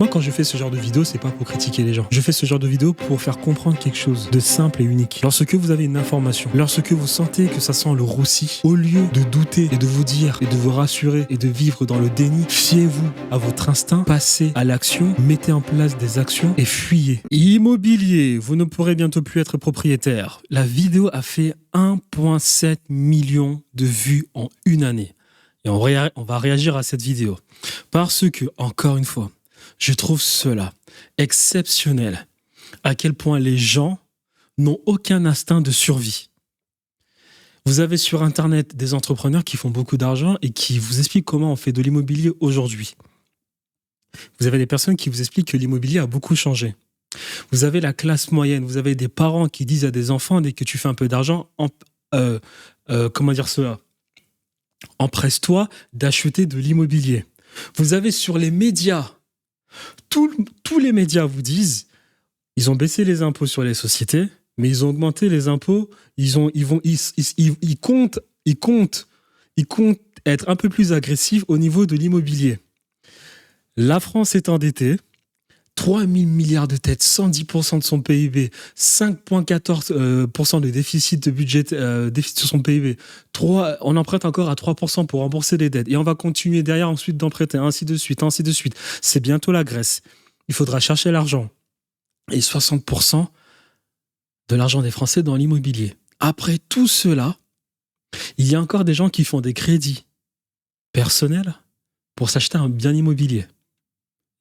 Moi, quand je fais ce genre de vidéo, c'est pas pour critiquer les gens. Je fais ce genre de vidéo pour faire comprendre quelque chose de simple et unique. Lorsque vous avez une information, lorsque vous sentez que ça sent le roussi, au lieu de douter et de vous dire et de vous rassurer et de vivre dans le déni, fiez-vous à votre instinct, passez à l'action, mettez en place des actions et fuyez. Immobilier, vous ne pourrez bientôt plus être propriétaire. La vidéo a fait 1,7 million de vues en une année. Et on va réagir à cette vidéo. Parce que, encore une fois, je trouve cela exceptionnel, à quel point les gens n'ont aucun instinct de survie. Vous avez sur Internet des entrepreneurs qui font beaucoup d'argent et qui vous expliquent comment on fait de l'immobilier aujourd'hui. Vous avez des personnes qui vous expliquent que l'immobilier a beaucoup changé. Vous avez la classe moyenne, vous avez des parents qui disent à des enfants, dès que tu fais un peu d'argent, empresse-toi d'acheter de l'immobilier. Vous avez sur les médias, tous les médias vous disent, ils ont baissé les impôts sur les sociétés, mais ils ont augmenté les impôts, ils comptent être un peu plus agressifs au niveau de l'immobilier. La France est endettée, 3 000 milliards de dettes, 110% de son PIB, 5,14% de déficit de budget, déficit sur son PIB. On emprunte encore à 3% pour rembourser les dettes. Et on va continuer derrière ensuite d'emprunter, ainsi de suite. C'est bientôt la Grèce. Il faudra chercher l'argent. Et 60% de l'argent des Français dans l'immobilier. Après tout cela, il y a encore des gens qui font des crédits personnels pour s'acheter un bien immobilier.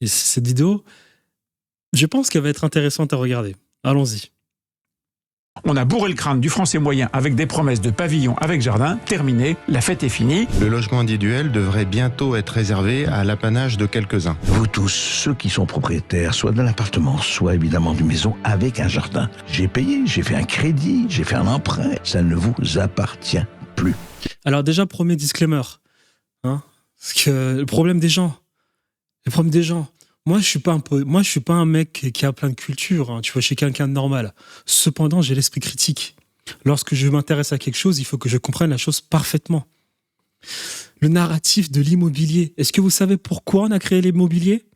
Et cette vidéo, je pense qu'elle va être intéressante à regarder. Allons-y. On a bourré le crâne du français moyen avec des promesses de pavillon avec jardin. Terminé, la fête est finie. Le logement individuel devrait bientôt être réservé à l'apanage de quelques-uns. Vous tous, ceux qui sont propriétaires, soit d'un appartement, soit évidemment d'une maison avec un jardin. J'ai payé, j'ai fait un crédit, j'ai fait un emprunt. Ça ne vous appartient plus. Alors déjà, premier disclaimer. Parce que le problème des gens. Moi, je suis pas un mec qui a plein de culture. Tu vois, je suis quelqu'un de normal. Cependant, j'ai l'esprit critique. Lorsque je m'intéresse à quelque chose, il faut que je comprenne la chose parfaitement. Le narratif de l'immobilier. Est-ce que vous savez pourquoi on a créé l'immobilier ?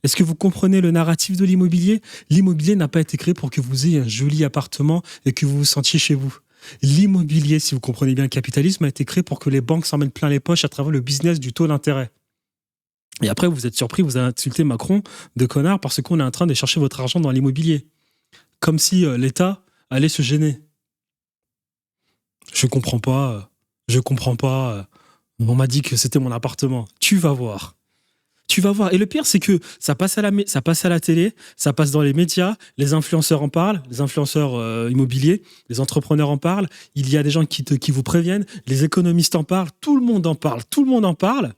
Est-ce que vous comprenez le narratif de l'immobilier ? L'immobilier n'a pas été créé pour que vous ayez un joli appartement et que vous vous sentiez chez vous. L'immobilier, si vous comprenez bien le capitalisme, a été créé pour que les banques s'en mettent plein les poches à travers le business du taux d'intérêt. Et après, vous êtes surpris, vous avez insulté Macron de connard parce qu'on est en train de chercher votre argent dans l'immobilier. Comme si l'État allait se gêner. Je comprends pas. On m'a dit que c'était mon appartement. Tu vas voir. Et le pire, c'est que ça passe à la télé, ça passe dans les médias, les influenceurs en parlent, les influenceurs immobiliers, les entrepreneurs en parlent, il y a des gens qui vous préviennent, les économistes en parlent, tout le monde en parle.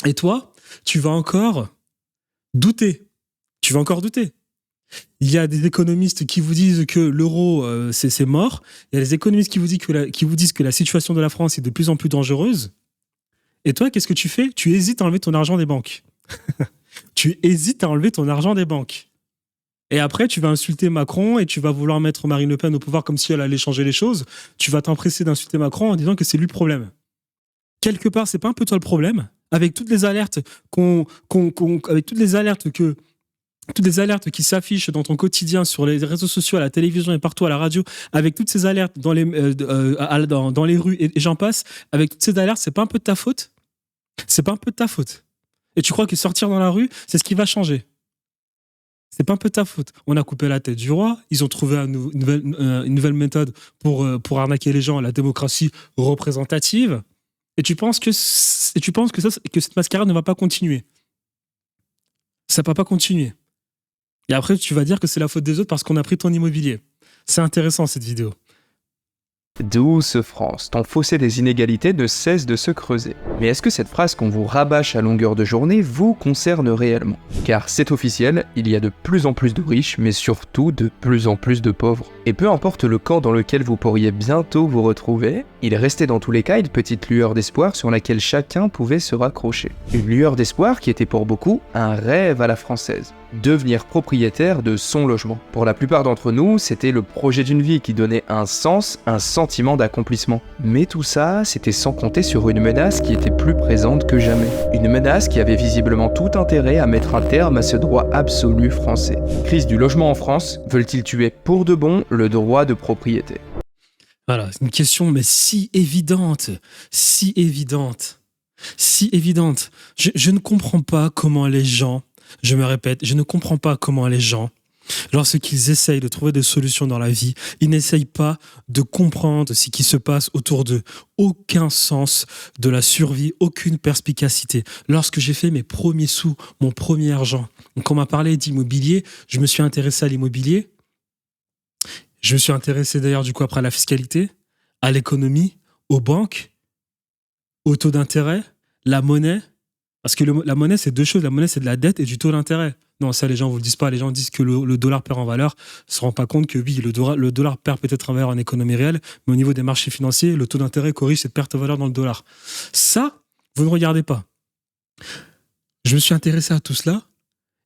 Et toi, tu vas encore douter. Il y a des économistes qui vous disent que l'euro, c'est mort. Il y a des économistes qui vous disent que la situation de la France est de plus en plus dangereuse. Et toi, qu'est-ce que tu fais ? Tu hésites à enlever ton argent des banques. Et après, tu vas insulter Macron et tu vas vouloir mettre Marine Le Pen au pouvoir comme si elle allait changer les choses. Tu vas t'empresser d'insulter Macron en disant que c'est lui le problème. Quelque part, c'est pas un peu toi le problème ? Avec toutes les alertes qui s'affichent dans ton quotidien sur les réseaux sociaux, à la télévision et partout à la radio, avec toutes ces alertes dans les rues et j'en passe, avec toutes ces alertes, c'est pas un peu de ta faute ? Et tu crois que sortir dans la rue, c'est ce qui va changer ? C'est pas un peu de ta faute. On a coupé la tête du roi, ils ont trouvé une nouvelle méthode pour arnaquer les gens, la démocratie représentative. Et tu penses que cette mascarade ne va pas continuer. Ça ne va pas continuer. Et après, tu vas dire que c'est la faute des autres parce qu'on a pris ton immobilier. C'est intéressant, cette vidéo. Douce France, ton fossé des inégalités ne cesse de se creuser. Mais est-ce que cette phrase qu'on vous rabâche à longueur de journée vous concerne réellement ? Car c'est officiel, il y a de plus en plus de riches, mais surtout de plus en plus de pauvres. Et peu importe le camp dans lequel vous pourriez bientôt vous retrouver, Il restait dans tous les cas une petite lueur d'espoir sur laquelle chacun pouvait se raccrocher. Une lueur d'espoir qui était pour beaucoup un rêve à la française. Devenir propriétaire de son logement. Pour la plupart d'entre nous, c'était le projet d'une vie qui donnait un sens, un sentiment d'accomplissement. Mais tout ça, c'était sans compter sur une menace qui était plus présente que jamais. Une menace qui avait visiblement tout intérêt à mettre un terme à ce droit absolu français. Crise du logement en France, veulent-ils tuer pour de bon le droit de propriété ? Voilà, c'est une question mais si évidente, si évidente, si évidente. Je ne comprends pas comment les gens, je me répète, je ne comprends pas comment les gens, lorsqu'ils essayent de trouver des solutions dans la vie, ils n'essayent pas de comprendre ce qui se passe autour d'eux. Aucun sens de la survie, aucune perspicacité. Lorsque j'ai fait mes premiers sous, mon premier argent, donc on m'a parlé d'immobilier, je me suis intéressé à l'immobilier. Je me suis intéressé d'ailleurs du coup après à la fiscalité, à l'économie, aux banques, au taux d'intérêt, la monnaie. Parce que la monnaie, c'est deux choses. La monnaie, c'est de la dette et du taux d'intérêt. Non, ça, les gens ne vous le disent pas. Les gens disent que le dollar perd en valeur. Ils ne se rendent pas compte que oui, le dollar perd peut-être en valeur en économie réelle, mais au niveau des marchés financiers, le taux d'intérêt corrige cette perte de valeur dans le dollar. Ça, vous ne regardez pas. Je me suis intéressé à tout cela.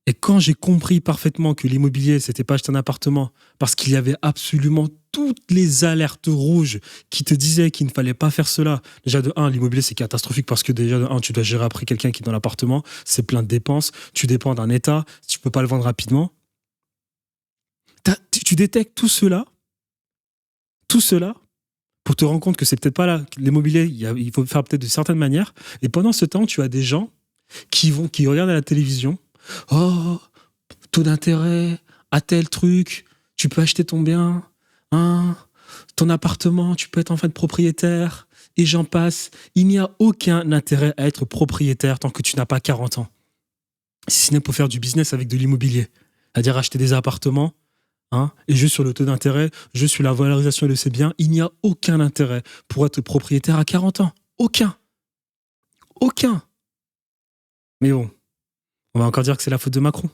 Et quand j'ai compris parfaitement que l'immobilier, c'était pas acheter un appartement, parce qu'il y avait absolument toutes les alertes rouges qui te disaient qu'il ne fallait pas faire cela. Déjà, de un, l'immobilier, c'est catastrophique parce que déjà, de un, tu dois gérer après quelqu'un qui est dans l'appartement, c'est plein de dépenses, tu dépends d'un état, tu peux pas le vendre rapidement. Tu détectes tout cela, pour te rendre compte que c'est peut-être pas là. L'immobilier, il faut faire peut-être de certaines manières. Et pendant ce temps, tu as des gens qui regardent à la télévision. Oh, taux d'intérêt, à tel truc, tu peux acheter ton bien, hein, ton appartement, tu peux être enfin propriétaire, et j'en passe. Il n'y a aucun intérêt à être propriétaire tant que tu n'as pas 40 ans. Si ce n'est pour faire du business avec de l'immobilier, c'est-à-dire acheter des appartements, hein, et juste sur le taux d'intérêt, juste sur la valorisation de ces biens, il n'y a aucun intérêt pour être propriétaire à 40 ans. Aucun. Mais bon. On va encore dire que c'est la faute de Macron.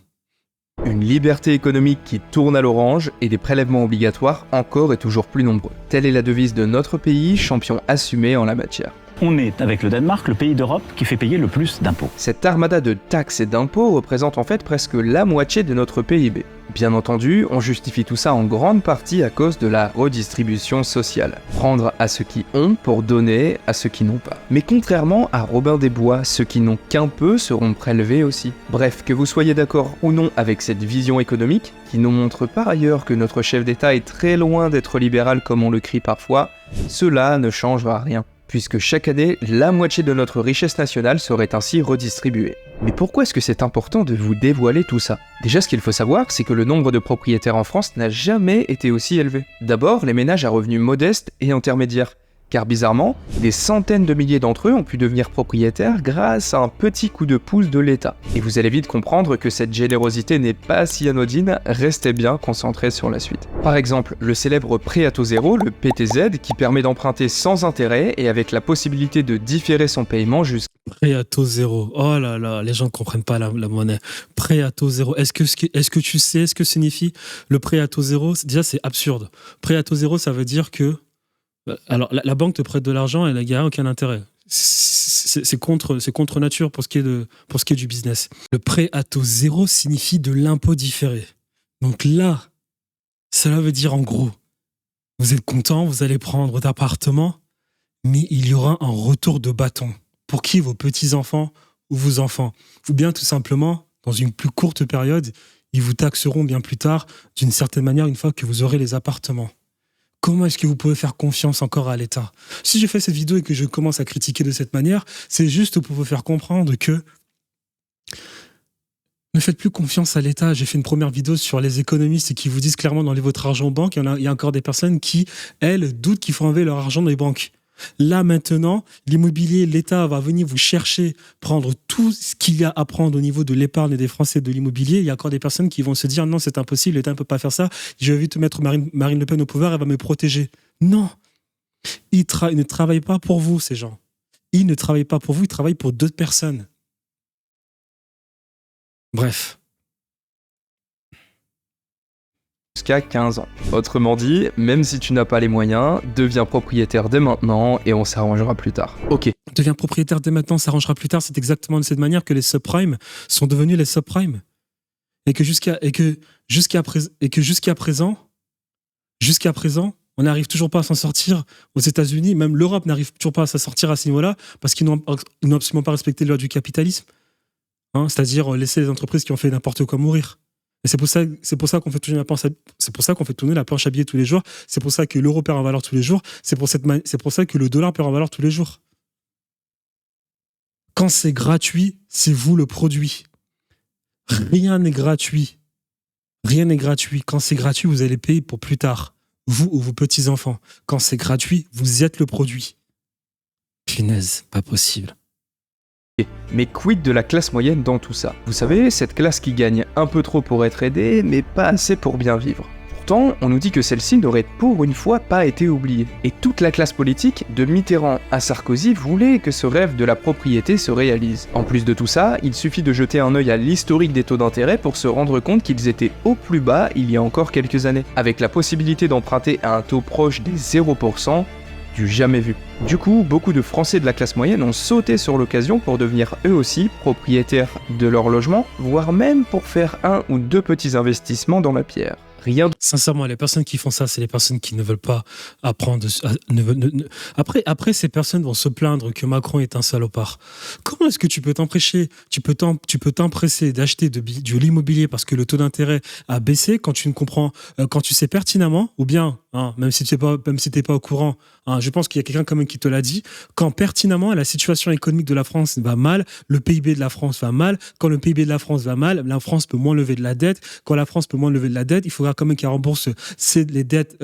Une liberté économique qui tourne à l'orange et des prélèvements obligatoires encore et toujours plus nombreux. Telle est la devise de notre pays, champion assumé en la matière. On est, avec le Danemark, le pays d'Europe qui fait payer le plus d'impôts. Cette armada de taxes et d'impôts représente en fait presque la moitié de notre PIB. Bien entendu, on justifie tout ça en grande partie à cause de la redistribution sociale. Prendre à ceux qui ont pour donner à ceux qui n'ont pas. Mais contrairement à Robin des Bois, ceux qui n'ont qu'un peu seront prélevés aussi. Bref, que vous soyez d'accord ou non avec cette vision économique, qui nous montre par ailleurs que notre chef d'État est très loin d'être libéral comme on le crie parfois, cela ne changera rien. Puisque chaque année, la moitié de notre richesse nationale serait ainsi redistribuée. Mais pourquoi est-ce que c'est important de vous dévoiler tout ça ? Déjà, ce qu'il faut savoir, c'est que le nombre de propriétaires en France n'a jamais été aussi élevé. D'abord, les ménages à revenus modestes et intermédiaires. Car bizarrement, des centaines de milliers d'entre eux ont pu devenir propriétaires grâce à un petit coup de pouce de l'État. Et vous allez vite comprendre que cette générosité n'est pas si anodine, restez bien concentrés sur la suite. Par exemple, le célèbre prêt à taux zéro, le PTZ, qui permet d'emprunter sans intérêt et avec la possibilité de différer son paiement jusqu'à... Prêt à taux zéro. Oh là là, les gens ne comprennent pas la monnaie. Prêt à taux zéro. Est-ce que tu sais ce que signifie le prêt à taux zéro ? Déjà, c'est absurde. Prêt à taux zéro, ça veut dire que alors, la banque te prête de l'argent et il n'y a aucun intérêt. C'est contre nature pour ce qui est du business. Le prêt à taux zéro signifie de l'impôt différé. Donc là, cela veut dire en gros, vous êtes content, vous allez prendre votre appartement, mais il y aura un retour de bâton. Pour qui ? Vos petits-enfants ou vos enfants. Ou bien tout simplement, dans une plus courte période, ils vous taxeront bien plus tard, d'une certaine manière, une fois que vous aurez les appartements. Comment est-ce que vous pouvez faire confiance encore à l'État ? Si je fais cette vidéo et que je commence à critiquer de cette manière, c'est juste pour vous faire comprendre que ne faites plus confiance à l'État. J'ai fait une première vidéo sur les économistes qui vous disent clairement d'enlever votre argent aux banques. Il y a encore des personnes qui, elles, doutent qu'il faut enlever leur argent dans les banques. Là, maintenant, l'immobilier, l'État va venir vous chercher, prendre tout ce qu'il y a à prendre au niveau de l'épargne des Français de l'immobilier. Il y a encore des personnes qui vont se dire « Non, c'est impossible, l'État ne peut pas faire ça. Je vais vite mettre Marine Le Pen au pouvoir, elle va me protéger. » Non. Ils ne travaillent pas pour vous, ces gens. Ils ne travaillent pas pour vous, ils travaillent pour d'autres personnes. Bref. jusqu'à 15 ans. Autrement dit, même si tu n'as pas les moyens, deviens propriétaire dès maintenant et on s'arrangera plus tard. Ok. Deviens propriétaire dès maintenant, ça arrangera plus tard. C'est exactement de cette manière que les subprimes sont devenus les subprimes. Et que jusqu'à présent, on n'arrive toujours pas à s'en sortir aux États-Unis. Même l'Europe n'arrive toujours pas à s'en sortir à ce niveau-là parce qu'ils n'ont absolument pas respecté les lois du capitalisme. C'est-à-dire laisser les entreprises qui ont fait n'importe quoi mourir. Et c'est pour ça qu'on fait tourner la planche à billets tous les jours. C'est pour ça que l'euro perd en valeur tous les jours. C'est pour ça que le dollar perd en valeur tous les jours. Quand c'est gratuit, c'est vous le produit. Rien n'est gratuit. Rien n'est gratuit. Quand c'est gratuit, vous allez payer pour plus tard. Vous ou vos petits-enfants. Quand c'est gratuit, vous êtes le produit. Punaise, pas possible. Mais quid de la classe moyenne dans tout ça? Vous savez, cette classe qui gagne un peu trop pour être aidée, mais pas assez pour bien vivre. Pourtant, on nous dit que celle-ci n'aurait pour une fois pas été oubliée. Et toute la classe politique, de Mitterrand à Sarkozy, voulait que ce rêve de la propriété se réalise. En plus de tout ça, il suffit de jeter un œil à l'historique des taux d'intérêt pour se rendre compte qu'ils étaient au plus bas il y a encore quelques années, avec la possibilité d'emprunter à un taux proche des 0%, du jamais vu. Du coup, beaucoup de Français de la classe moyenne ont sauté sur l'occasion pour devenir eux aussi propriétaires de leur logement, voire même pour faire 1 ou 2 petits investissements dans la pierre. Rien de... Sincèrement, les personnes qui font ça, c'est les personnes qui ne veulent pas apprendre. Après, ces personnes vont se plaindre que Macron est un salopard. Comment est-ce que tu peux t'empresser d'acheter de l'immobilier parce que le taux d'intérêt a baissé quand tu ne comprends, quand tu sais pertinemment, ou bien, même si t'es pas au courant, je pense qu'il y a quelqu'un quand même qui te l'a dit, quand pertinemment la situation économique de la France va mal, le PIB de la France va mal. Quand le PIB de la France va mal, la France peut moins lever de la dette. Quand la France peut moins lever de la dette, il faudra quand même qu'elle rembourse les dettes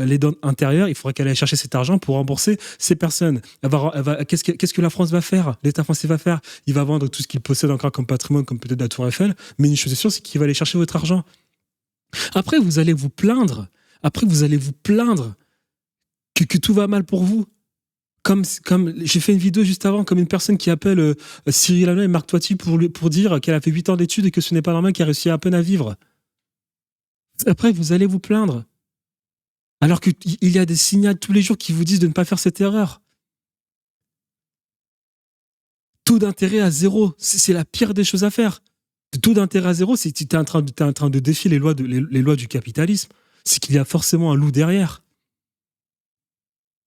intérieures. Il faudra qu'elle aille chercher cet argent pour rembourser ces personnes. Qu'est-ce que la France va faire? L'État français va faire? Il va vendre tout ce qu'il possède encore comme patrimoine, comme peut-être la Tour Eiffel. Mais une chose est sûre, c'est qu'il va aller chercher votre argent. Après, vous allez vous plaindre. Que tout va mal pour vous. Comme j'ai fait une vidéo juste avant, comme une personne qui appelle Cyril Hanouna et Marc Toiti pour dire qu'elle a fait 8 ans d'études et que ce n'est pas normal, qu'elle a réussi à peine à vivre. Après, vous allez vous plaindre. Alors qu'il y a des signaux tous les jours qui vous disent de ne pas faire cette erreur. Taux d'intérêt à 0, c'est la pire des choses à faire. Le taux d'intérêt à 0, c'est que tu es en train de défier les lois du capitalisme. C'est qu'il y a forcément un loup derrière.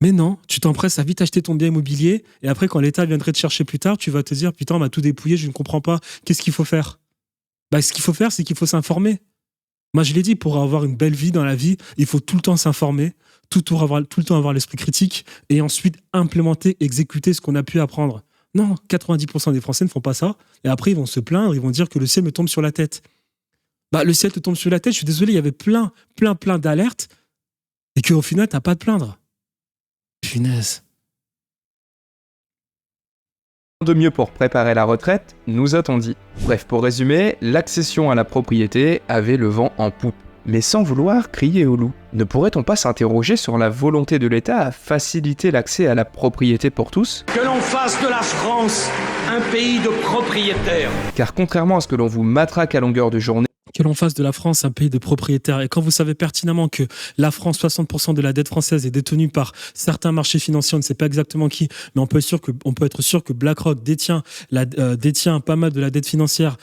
Mais non, tu t'empresses à vite acheter ton bien immobilier et après, quand l'État viendrait te chercher plus tard, tu vas te dire « Putain, on m'a tout dépouillé, je ne comprends pas. Qu'est-ce qu'il faut faire ?» Ce qu'il faut faire, c'est qu'il faut s'informer. Moi, je l'ai dit, pour avoir une belle vie dans la vie, il faut tout le temps s'informer, tout le temps avoir l'esprit critique et ensuite implémenter, exécuter ce qu'on a pu apprendre. Non, 90% des Français ne font pas ça et après, ils vont se plaindre, ils vont dire que le ciel me tombe sur la tête. Le ciel te tombe sur la tête, je suis désolé, il y avait plein d'alertes et qu'au final, t'as pas à te plaindre. Punaise. De mieux pour préparer la retraite, nous a-t-on dit. Bref, pour résumer, l'accession à la propriété avait le vent en poupe. Mais sans vouloir crier au loup, ne pourrait-on pas s'interroger sur la volonté de l'État à faciliter l'accès à la propriété pour tous? Que l'on fasse de la France un pays de propriétaires. Car contrairement à ce que l'on vous matraque à longueur de journée, que l'on fasse de la France un pays de propriétaires. Et quand vous savez pertinemment que la France, 60% de la dette française est détenue par certains marchés financiers, on ne sait pas exactement qui, mais on peut être sûr que BlackRock détient pas mal de la dette financière.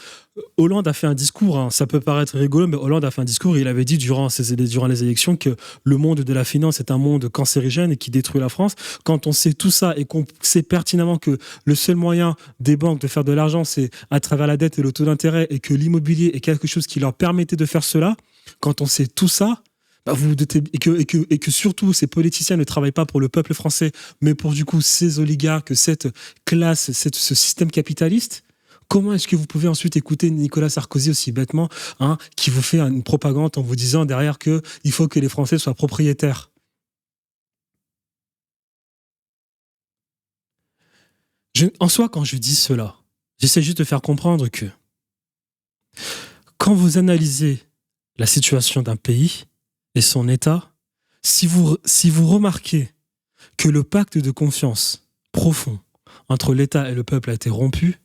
Hollande a fait un discours, ça peut paraître rigolo, mais Hollande a fait un discours, il avait dit durant les élections que le monde de la finance est un monde cancérigène et qui détruit la France. Quand on sait tout ça et qu'on sait pertinemment que le seul moyen des banques de faire de l'argent, c'est à travers la dette et le taux d'intérêt et que l'immobilier est quelque chose qui leur permettait de faire cela, quand on sait tout ça, vous vous doutez, et que surtout ces politiciens ne travaillent pas pour le peuple français, mais pour du coup ces oligarques, cette classe, ce système capitaliste. Comment est-ce que vous pouvez ensuite écouter Nicolas Sarkozy aussi bêtement, qui vous fait une propagande en vous disant derrière qu'il faut que les Français soient propriétaires? En soi, quand je dis cela, j'essaie juste de faire comprendre que quand vous analysez la situation d'un pays et son État, si vous remarquez que le pacte de confiance profond entre l'État et le peuple a été rompu,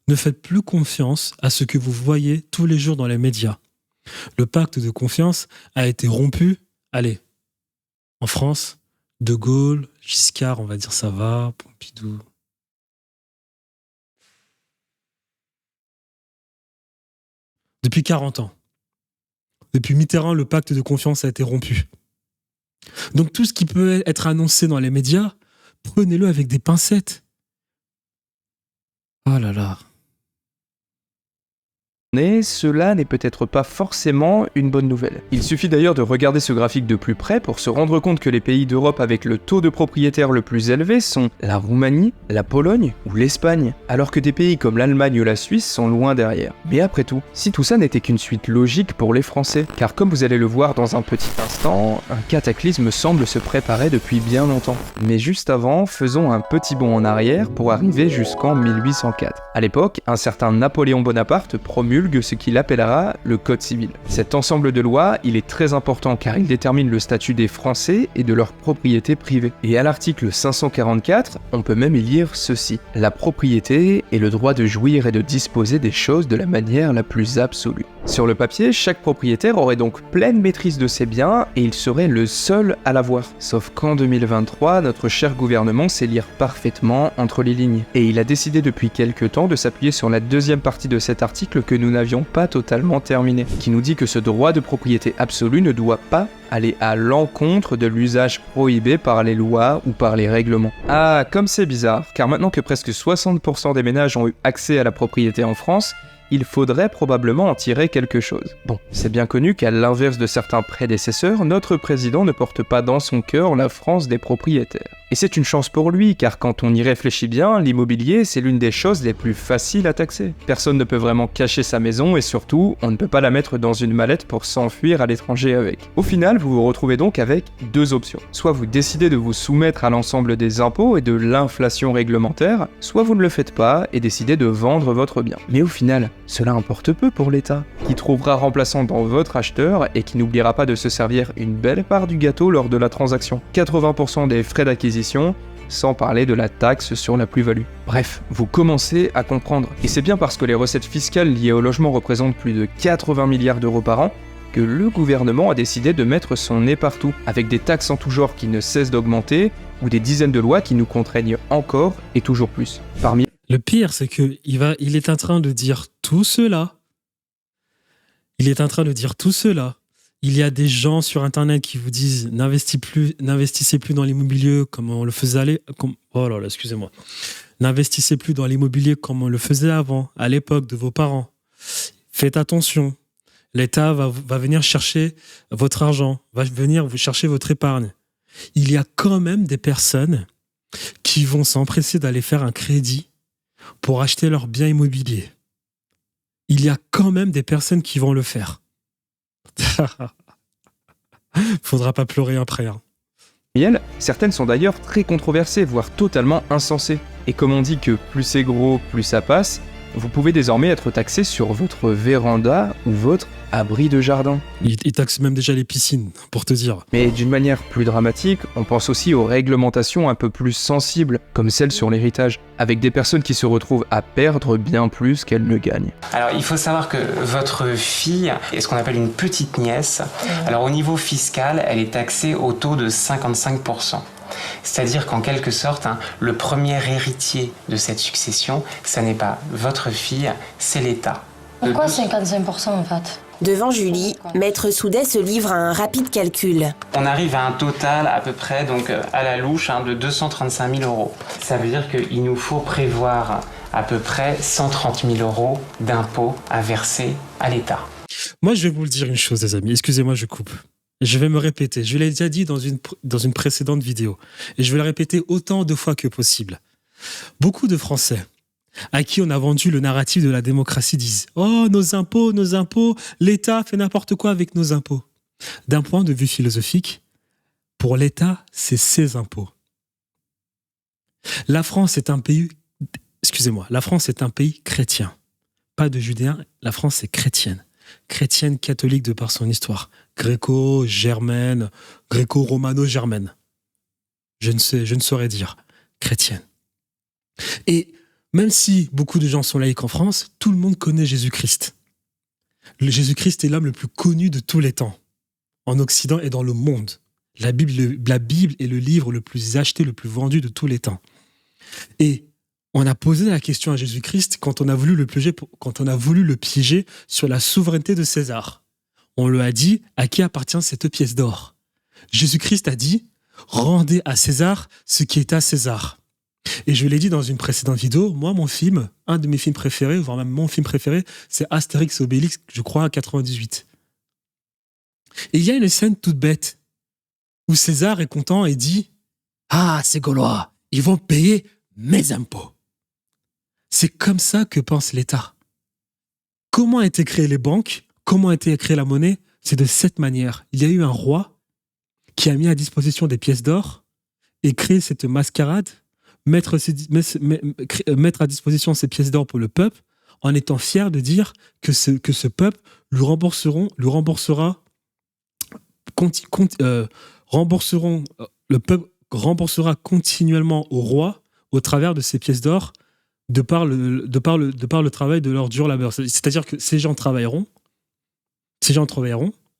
ne faites plus confiance à ce que vous voyez tous les jours dans les médias. Le pacte de confiance a été rompu. Allez, en France, De Gaulle, Giscard, on va dire ça va, Pompidou. Depuis 40 ans. Depuis Mitterrand, le pacte de confiance a été rompu. Donc tout ce qui peut être annoncé dans les médias, prenez-le avec des pincettes. Oh là là. Mais cela n'est peut-être pas forcément une bonne nouvelle. Il suffit d'ailleurs de regarder ce graphique de plus près pour se rendre compte que les pays d'Europe avec le taux de propriétaires le plus élevé sont la Roumanie, la Pologne ou l'Espagne, alors que des pays comme l'Allemagne ou la Suisse sont loin derrière. Mais après tout, si tout ça n'était qu'une suite logique pour les Français, car comme vous allez le voir dans un petit instant, un cataclysme semble se préparer depuis bien longtemps. Mais juste avant, faisons un petit bond en arrière pour arriver jusqu'en 1804. À l'époque, un certain Napoléon Bonaparte promulgue ce qu'il appellera le Code civil. Cet ensemble de lois, il est très important car il détermine le statut des Français et de leur propriété privée. Et à l'article 544, on peut même y lire ceci. La propriété est le droit de jouir et de disposer des choses de la manière la plus absolue. Sur le papier, chaque propriétaire aurait donc pleine maîtrise de ses biens et il serait le seul à l'avoir. Sauf qu'en 2023, notre cher gouvernement sait lire parfaitement entre les lignes. Et il a décidé depuis quelques temps de s'appuyer sur la deuxième partie de cet article que nous n'avions pas totalement terminé, qui nous dit que ce droit de propriété absolue ne doit pas aller à l'encontre de l'usage prohibé par les lois ou par les règlements. Ah, comme c'est bizarre, car maintenant que presque 60% des ménages ont eu accès à la propriété en France, il faudrait probablement en tirer quelque chose. Bon, c'est bien connu qu'à l'inverse de certains prédécesseurs, notre président ne porte pas dans son cœur la France des propriétaires. Et c'est une chance pour lui, car quand on y réfléchit bien, l'immobilier, c'est l'une des choses les plus faciles à taxer. Personne ne peut vraiment cacher sa maison, et surtout, on ne peut pas la mettre dans une mallette pour s'enfuir à l'étranger avec. Au final, vous vous retrouvez donc avec deux options. Soit vous décidez de vous soumettre à l'ensemble des impôts et de l'inflation réglementaire, soit vous ne le faites pas et décidez de vendre votre bien. Mais au final, cela importe peu pour l'État, qui trouvera remplaçant dans votre acheteur et qui n'oubliera pas de se servir une belle part du gâteau lors de la transaction. 80% des frais d'acquisition, sans parler de la taxe sur la plus-value. Bref, vous commencez à comprendre. Et c'est bien parce que les recettes fiscales liées au logement représentent plus de 80 milliards d'euros par an que le gouvernement a décidé de mettre son nez partout, avec des taxes en tout genre qui ne cessent d'augmenter, ou des dizaines de lois qui nous contraignent encore et toujours plus. Le pire, c'est qu'il est en train de dire tout cela. Il est en train de dire tout cela. Il y a des gens sur Internet qui vous disent n'investissez plus dans l'immobilier comme on le faisait excusez-moi. N'investissez plus dans l'immobilier comme on le faisait avant, à l'époque de vos parents. Faites attention. L'État va venir chercher votre argent, va venir vous chercher votre épargne. Il y a quand même des personnes qui vont s'empresser d'aller faire un crédit pour acheter leurs biens immobiliers. Il y a quand même des personnes qui vont le faire. Faudra pas pleurer après. Certaines sont d'ailleurs très controversées, voire totalement insensées. Et comme on dit que plus c'est gros, plus ça passe, vous pouvez désormais être taxé sur votre véranda ou votre abri de jardin. Ils taxent même déjà les piscines, pour te dire. Mais d'une manière plus dramatique, on pense aussi aux réglementations un peu plus sensibles, comme celle sur l'héritage, avec des personnes qui se retrouvent à perdre bien plus qu'elles ne gagnent. Alors il faut savoir que votre fille est ce qu'on appelle une petite nièce. Alors au niveau fiscal, elle est taxée au taux de 55%. C'est-à-dire qu'en quelque sorte, le premier héritier de cette succession, ça n'est pas votre fille, c'est l'État. Pourquoi 55% en fait ? Devant Julie, Maître Soudet se livre à un rapide calcul. On arrive à un total à peu près, donc à la louche, de 235 000 euros. Ça veut dire qu'il nous faut prévoir à peu près 130 000 euros d'impôts à verser à l'État. Moi, je vais vous le dire une chose, les amis. Excusez-moi, je coupe. Je vais me répéter. Je l'ai déjà dit dans une précédente vidéo. Et je vais le répéter autant de fois que possible. Beaucoup de Français à qui on a vendu le narratif de la démocratie disent « Oh, nos impôts, l'État fait n'importe quoi avec nos impôts. » D'un point de vue philosophique, pour l'État, c'est ses impôts. La France est un pays chrétien. Pas de judéen, la France est chrétienne. Chrétienne catholique de par son histoire. Gréco-germaine, gréco-romano-germaine. Je ne saurais dire. Chrétienne. Et même si beaucoup de gens sont laïcs en France, tout le monde connaît Jésus-Christ. Le Jésus-Christ est l'homme le plus connu de tous les temps, en Occident et dans le monde. La Bible est le livre le plus acheté, le plus vendu de tous les temps. Et on a posé la question à Jésus-Christ quand on a voulu le piéger sur la souveraineté de César. On lui a dit, à qui appartient cette pièce d'or? Jésus-Christ a dit, rendez à César ce qui est à César. Et je l'ai dit dans une précédente vidéo, moi, un de mes films préférés, voire même mon film préféré, c'est Astérix et Obélix, je crois, en 98. Et il y a une scène toute bête où César est content et dit « Ah, ces Gaulois, ils vont payer mes impôts. » C'est comme ça que pense l'État. Comment a été créées les banques? Comment a été créée la monnaie? C'est de cette manière. Il y a eu un roi qui a mis à disposition des pièces d'or et créé cette mascarade, mettre à disposition ces pièces d'or pour le peuple, en étant fier de dire que ce peuple le peuple remboursera continuellement au roi au travers de ces pièces d'or de par le travail de leur dur labeur. C'est-à-dire que ces gens travailleront,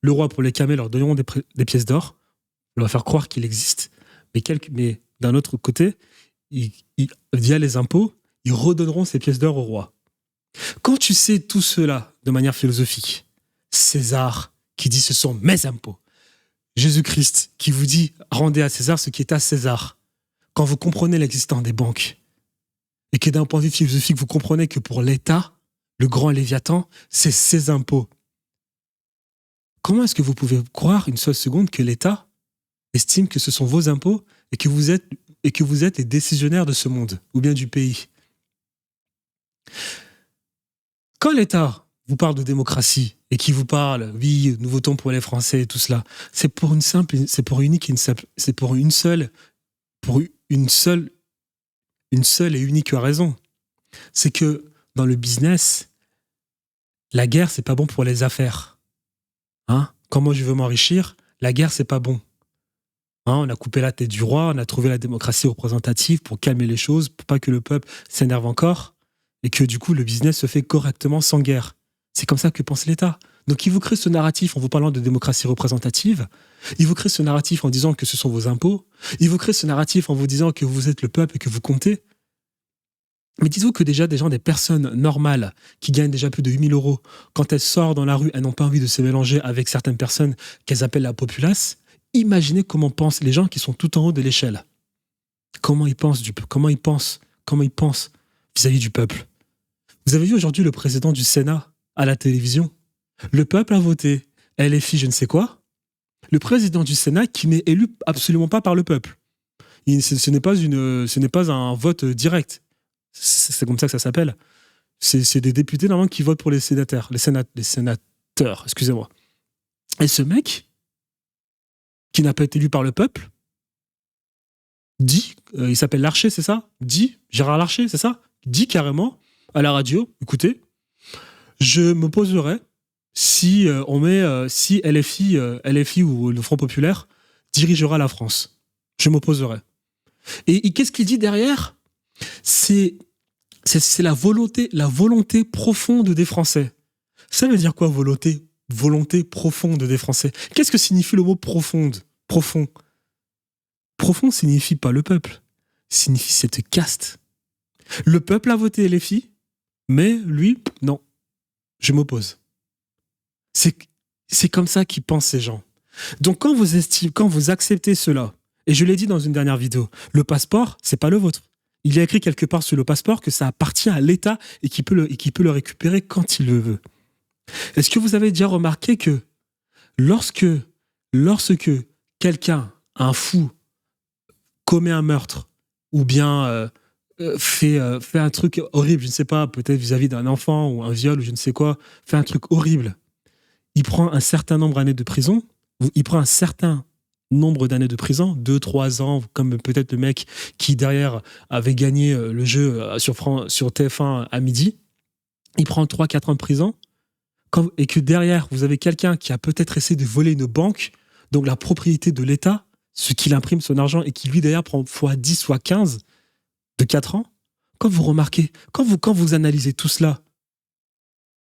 le roi pour les calmer leur donneront des pièces d'or, leur faire croire qu'il existe, mais d'un autre côté, via les impôts, ils redonneront ces pièces d'or au roi. Quand tu sais tout cela de manière philosophique, César qui dit ce sont mes impôts, Jésus-Christ qui vous dit rendez à César ce qui est à César, quand vous comprenez l'existence des banques et que d'un point de vue philosophique vous comprenez que pour l'État, le grand Léviathan, c'est ses impôts, comment est-ce que vous pouvez croire une seule seconde que l'État estime que ce sont vos impôts et que vous êtes les décisionnaires de ce monde ou bien du pays? Quand l'État vous parle de démocratie et qui vous parle, oui, nous votons pour les Français et tout cela, c'est pour une seule et unique raison. C'est que dans le business, la guerre, c'est pas bon pour les affaires. Quand moi je veux m'enrichir, la guerre, c'est pas bon. On a coupé la tête du roi, on a trouvé la démocratie représentative pour calmer les choses, pour pas que le peuple s'énerve encore, et que du coup le business se fait correctement sans guerre. C'est comme ça que pense l'État. Donc il vous crée ce narratif en vous parlant de démocratie représentative, il vous crée ce narratif en disant que ce sont vos impôts, il vous crée ce narratif en vous disant que vous êtes le peuple et que vous comptez. Mais dites-vous que déjà des personnes normales qui gagnent déjà plus de 8 000 €, quand elles sortent dans la rue, elles n'ont pas envie de se mélanger avec certaines personnes qu'elles appellent la populace. Imaginez comment pensent les gens qui sont tout en haut de l'échelle. Comment ils pensent vis-à-vis du peuple. Vous avez vu aujourd'hui le président du Sénat à la télévision? Le peuple a voté LFI je ne sais quoi. Le président du Sénat qui n'est élu absolument pas par le peuple. Ce n'est pas un vote direct. C'est comme ça que ça s'appelle. C'est des députés normalement qui votent pour les sénateurs. Les sénateurs, excusez-moi. Et ce mec, qui n'a pas été élu par le peuple, dit, il s'appelle Larcher, c'est ça? Gérard Larcher, c'est ça? Dit carrément à la radio, écoutez, je m'opposerai si si LFI ou le Front Populaire dirigera la France. Je m'opposerai. Et qu'est-ce qu'il dit derrière? C'est la volonté profonde des Français. Ça veut dire quoi, volonté profonde des Français? Qu'est-ce que signifie le mot profonde? Profond. Profond signifie pas le peuple, signifie cette caste. Le peuple a voté LFI, mais lui, non. Je m'oppose. C'est comme ça qu'ils pensent ces gens. Donc quand vous acceptez cela, et je l'ai dit dans une dernière vidéo, le passeport, c'est pas le vôtre. Il y a écrit quelque part sur le passeport que ça appartient à l'État et qu'il peut le récupérer quand il le veut. Est-ce que vous avez déjà remarqué que lorsque quelqu'un, un fou, commet un meurtre ou bien fait un truc horrible, je ne sais pas, peut-être vis-à-vis d'un enfant ou un viol ou je ne sais quoi, fait un truc horrible, il prend un certain nombre d'années de prison, 2, 3 ans, comme peut-être le mec qui derrière avait gagné le jeu sur TF1 à midi, il prend 3-4 ans de prison, et que derrière vous avez quelqu'un qui a peut-être essayé de voler une banque, donc la propriété de l'État, ce qu'il imprime son argent et qui lui derrière prend x10, x15 de 4 ans, quand vous remarquez, quand vous analysez tout cela,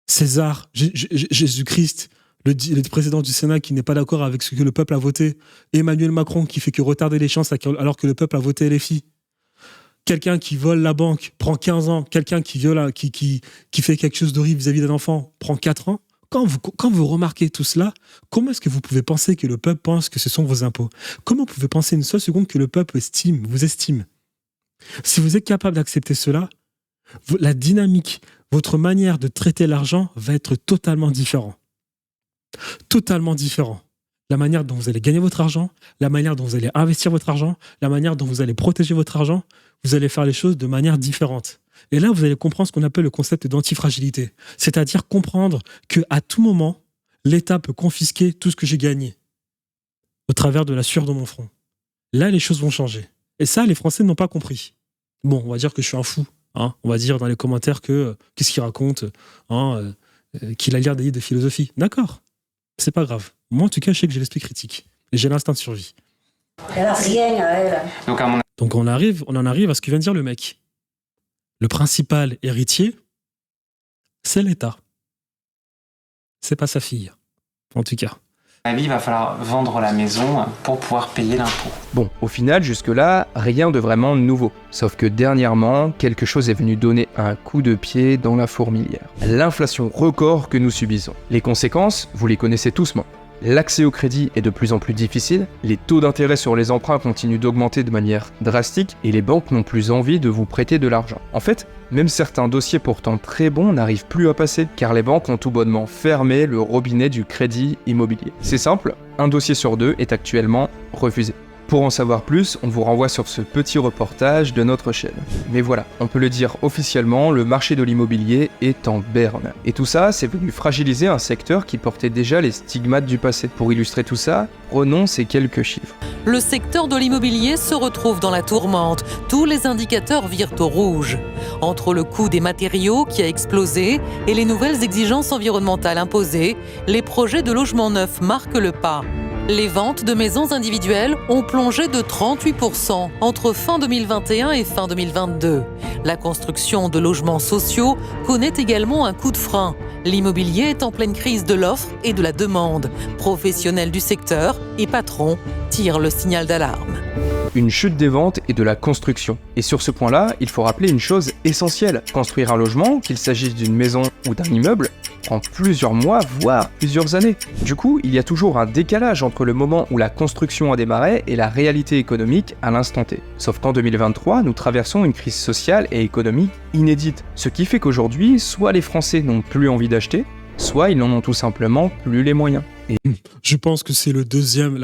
César, Jésus-Christ, le président du Sénat qui n'est pas d'accord avec ce que le peuple a voté, Emmanuel Macron qui fait que retarder les chances alors que le peuple a voté LFI, quelqu'un qui vole la banque prend 15 ans, quelqu'un qui fait quelque chose d'horrible vis-à-vis d'un enfant prend 4 ans. Quand vous remarquez tout cela, comment est-ce que vous pouvez penser que le peuple pense que ce sont vos impôts? Comment vous pouvez penser une seule seconde que le peuple vous estime? Si vous êtes capable d'accepter cela, la dynamique, votre manière de traiter l'argent va être totalement différente. Totalement différent. La manière dont vous allez gagner votre argent, la manière dont vous allez investir votre argent, la manière dont vous allez protéger votre argent, vous allez faire les choses de manière différente. Et là, vous allez comprendre ce qu'on appelle le concept d'antifragilité. C'est-à-dire comprendre qu'à tout moment, l'État peut confisquer tout ce que j'ai gagné au travers de la sueur de mon front. Là, les choses vont changer. Et ça, les Français n'ont pas compris. Bon, on va dire que je suis un fou. Hein, on va dire dans les commentaires que qu'est-ce qu'il raconte, qu'il a l'air des livres de philosophie. D'accord. C'est pas grave. Moi, en tout cas, je sais que j'ai l'esprit critique. Et j'ai l'instinct de survie. Elle a rien à elle. Donc on en arrive à ce que vient de dire le mec. Le principal héritier, c'est l'État. C'est pas sa fille. En tout cas. Il va falloir vendre la maison pour pouvoir payer l'impôt. Bon, au final, jusque-là, rien de vraiment nouveau. Sauf que dernièrement, quelque chose est venu donner un coup de pied dans la fourmilière. L'inflation record que nous subissons. Les conséquences, vous les connaissez tous maintenant. L'accès au crédit est de plus en plus difficile, les taux d'intérêt sur les emprunts continuent d'augmenter de manière drastique et les banques n'ont plus envie de vous prêter de l'argent. En fait, même certains dossiers pourtant très bons n'arrivent plus à passer car les banques ont tout bonnement fermé le robinet du crédit immobilier. C'est simple, un dossier sur 2 est actuellement refusé. Pour en savoir plus, on vous renvoie sur ce petit reportage de notre chaîne. Mais voilà, on peut le dire officiellement, le marché de l'immobilier est en berne. Et tout ça, c'est venu fragiliser un secteur qui portait déjà les stigmates du passé. Pour illustrer tout ça, prenons ces quelques chiffres. Le secteur de l'immobilier se retrouve dans la tourmente. Tous les indicateurs virent au rouge. Entre le coût des matériaux qui a explosé et les nouvelles exigences environnementales imposées, les projets de logements neufs marquent le pas. Les ventes de maisons individuelles ont plongé de 38% entre fin 2021 et fin 2022. La construction de logements sociaux connaît également un coup de frein. L'immobilier est en pleine crise de l'offre et de la demande. Professionnels du secteur et patrons tirent le signal d'alarme. Une chute des ventes et de la construction. Et sur ce point-là, il faut rappeler une chose essentielle. Construire un logement, qu'il s'agisse d'une maison ou d'un immeuble, prend plusieurs mois, voire plusieurs années. Du coup, il y a toujours un décalage entre le moment où la construction a démarré et la réalité économique à l'instant T. Sauf qu'en 2023, nous traversons une crise sociale et économique inédite. Ce qui fait qu'aujourd'hui, soit les Français n'ont plus envie d'acheter, soit ils n'en ont tout simplement plus les moyens. Et je pense que c'est la deuxième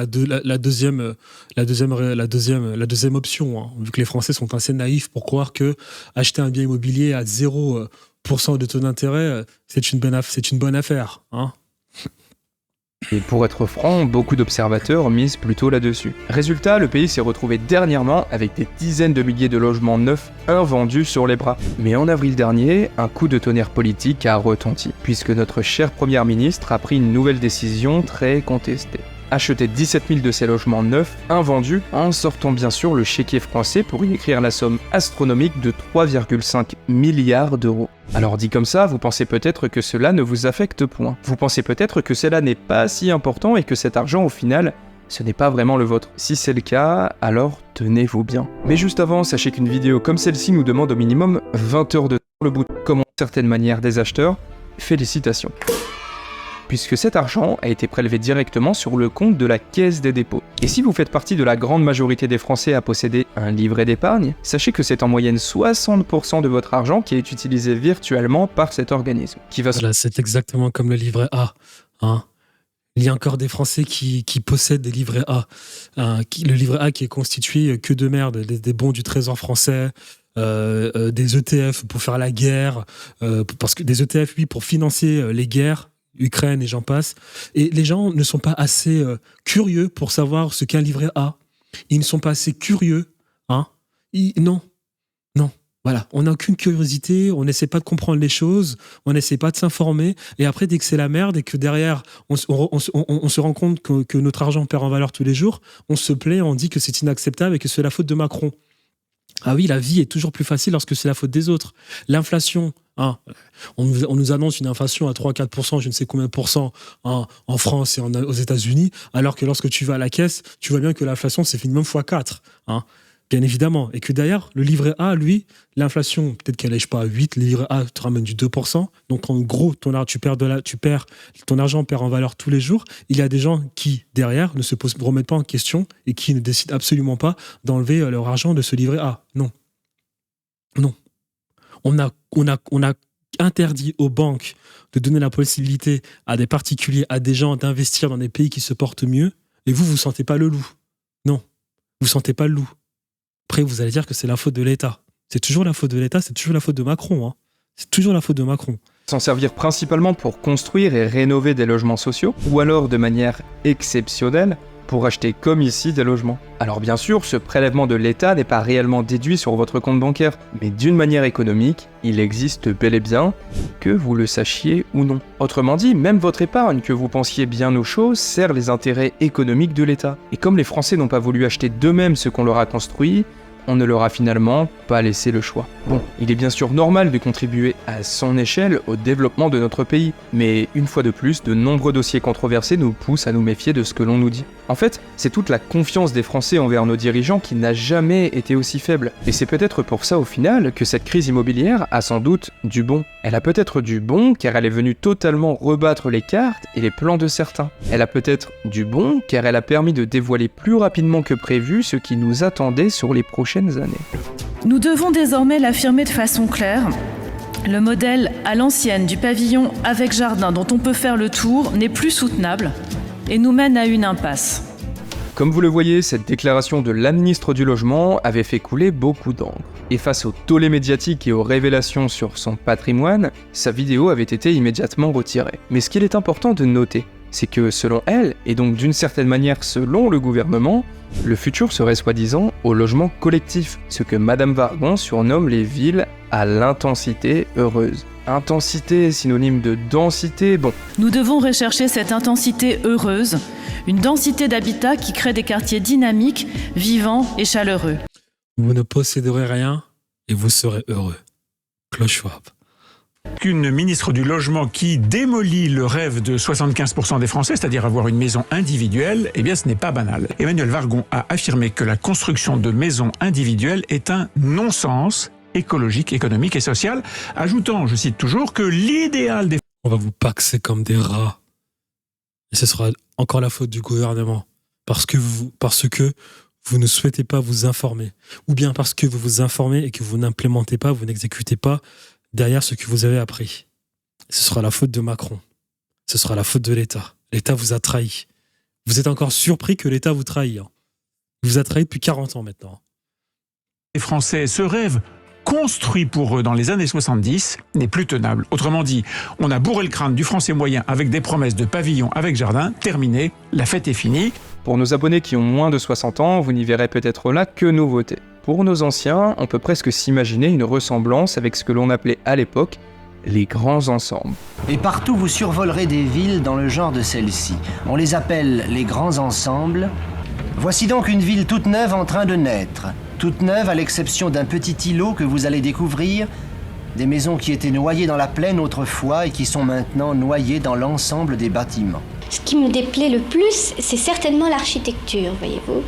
option, hein, vu que les Français sont assez naïfs pour croire que acheter un bien immobilier à 0% de taux d'intérêt, c'est une bonne affaire. Hein. Et pour être franc, beaucoup d'observateurs misent plutôt là-dessus. Résultat, le pays s'est retrouvé dernièrement avec des dizaines de milliers de logements neufs invendus sur les bras. Mais en avril dernier, un coup de tonnerre politique a retenti, puisque notre chère première ministre a pris une nouvelle décision très contestée. Acheter 17 000 de ces logements neufs invendus en sortant bien sûr le chéquier français pour y écrire la somme astronomique de 3,5 milliards d'euros. Alors dit comme ça, vous pensez peut-être que cela ne vous affecte point. Vous pensez peut-être que cela n'est pas si important et que cet argent au final, ce n'est pas vraiment le vôtre. Si c'est le cas, alors tenez-vous bien. Mais juste avant, sachez qu'une vidéo comme celle-ci nous demande au minimum 20 heures de temps le bout, comme en certaines manières des acheteurs. Félicitations. Puisque cet argent a été prélevé directement sur le compte de la Caisse des dépôts. Et si vous faites partie de la grande majorité des Français à posséder un livret d'épargne, sachez que c'est en moyenne 60% de votre argent qui est utilisé virtuellement par cet organisme. Voilà, c'est exactement comme le livret A. Hein. Il y a encore des Français qui possèdent des livrets A. Le livret A qui est constitué que de merde, des bons du Trésor français, des ETF pour faire la guerre, parce que des ETF, oui, pour financer les guerres, Ukraine et j'en passe. Et les gens ne sont pas assez curieux pour savoir ce qu'un livret A. Ils ne sont pas assez curieux. Hein. Non. Voilà. On n'a aucune curiosité, on n'essaie pas de comprendre les choses, on n'essaie pas de s'informer. Et après, dès que c'est la merde et que derrière, on se rend compte que notre argent perd en valeur tous les jours, on se plaint, on dit que c'est inacceptable et que c'est la faute de Macron. Ah oui, la vie est toujours plus facile lorsque c'est la faute des autres. L'inflation, on nous annonce une inflation à 3-4%, je ne sais combien de pourcents en France et aux États-Unis, alors que lorsque tu vas à la caisse, tu vois bien que l'inflation, c'est minimum x4. Bien évidemment. Et que d'ailleurs, le livret A, lui, l'inflation, peut-être qu'elle est, à 8, le livret A te ramène du 2%. Donc, en gros, ton argent perd en valeur tous les jours. Il y a des gens qui, derrière, ne se remettent pas en question et qui ne décident absolument pas d'enlever leur argent de ce livret A. Non. On a interdit aux banques de donner la possibilité à des particuliers, à des gens d'investir dans des pays qui se portent mieux. Et vous sentez pas le loup. Non. Vous sentez pas le loup. Après, vous allez dire que c'est la faute de l'État. C'est toujours la faute de l'État, c'est toujours la faute de Macron. C'est toujours la faute de Macron. S'en servir principalement pour construire et rénover des logements sociaux, ou alors de manière exceptionnelle, pour acheter comme ici des logements. Alors bien sûr, ce prélèvement de l'État n'est pas réellement déduit sur votre compte bancaire, mais d'une manière économique, il existe bel et bien, que vous le sachiez ou non. Autrement dit, même votre épargne, que vous pensiez bien aux choses, sert les intérêts économiques de l'État. Et comme les Français n'ont pas voulu acheter d'eux-mêmes ce qu'on leur a construit, on ne leur a finalement pas laissé le choix. Bon, il est bien sûr normal de contribuer à son échelle au développement de notre pays, mais une fois de plus, de nombreux dossiers controversés nous poussent à nous méfier de ce que l'on nous dit. En fait, c'est toute la confiance des Français envers nos dirigeants qui n'a jamais été aussi faible. Et c'est peut-être pour ça au final que cette crise immobilière a sans doute du bon. Elle a peut-être du bon car elle est venue totalement rebattre les cartes et les plans de certains. Elle a peut-être du bon car elle a permis de dévoiler plus rapidement que prévu ce qui nous attendait sur les prochaines années. Nous devons désormais l'affirmer de façon claire. Le modèle à l'ancienne du pavillon avec jardin dont on peut faire le tour n'est plus soutenable et nous mène à une impasse. Comme vous le voyez, cette déclaration de la ministre du Logement avait fait couler beaucoup d'encre. Et face au tollé médiatique et aux révélations sur son patrimoine, sa vidéo avait été immédiatement retirée. Mais ce qu'il est important de noter, c'est que selon elle, et donc d'une certaine manière selon le gouvernement, le futur serait soi-disant au logement collectif, ce que Madame Wargon surnomme les villes à l'intensité heureuse. Intensité, synonyme de densité, bon. Nous devons rechercher cette intensité heureuse, une densité d'habitat qui crée des quartiers dynamiques, vivants et chaleureux. Vous ne posséderez rien et vous serez heureux. Klaus Schwab. Qu'une ministre du Logement qui démolit le rêve de 75% des Français, c'est-à-dire avoir une maison individuelle, eh bien ce n'est pas banal. Emmanuelle Wargon a affirmé que la construction de maisons individuelles est un non-sens écologique, économique et social, ajoutant, je cite toujours, que l'idéal des... On va vous paxer comme des rats. Et ce sera encore la faute du gouvernement. Parce que vous ne souhaitez pas vous informer. Ou bien parce que vous vous informez et que vous n'implémentez pas, vous n'exécutez pas derrière ce que vous avez appris. Ce sera la faute de Macron. Ce sera la faute de l'État. L'État vous a trahi. Vous êtes encore surpris que l'État vous trahit. Il vous a trahi depuis 40 ans maintenant. Les Français, ce rêve construit pour eux dans les années 70 n'est plus tenable. Autrement dit, on a bourré le crâne du Français moyen avec des promesses de pavillon avec jardin. Terminé, la fête est finie. Pour nos abonnés qui ont moins de 60 ans, vous n'y verrez peut-être là que nouveauté. Pour nos anciens, on peut presque s'imaginer une ressemblance avec ce que l'on appelait à l'époque les grands ensembles. Et partout vous survolerez des villes dans le genre de celle-ci. On les appelle les grands ensembles. Voici donc une ville toute neuve en train de naître. Toute neuve à l'exception d'un petit îlot que vous allez découvrir. Des maisons qui étaient noyées dans la plaine autrefois et qui sont maintenant noyées dans l'ensemble des bâtiments. Ce qui me déplaît le plus, c'est certainement l'architecture, voyez-vous.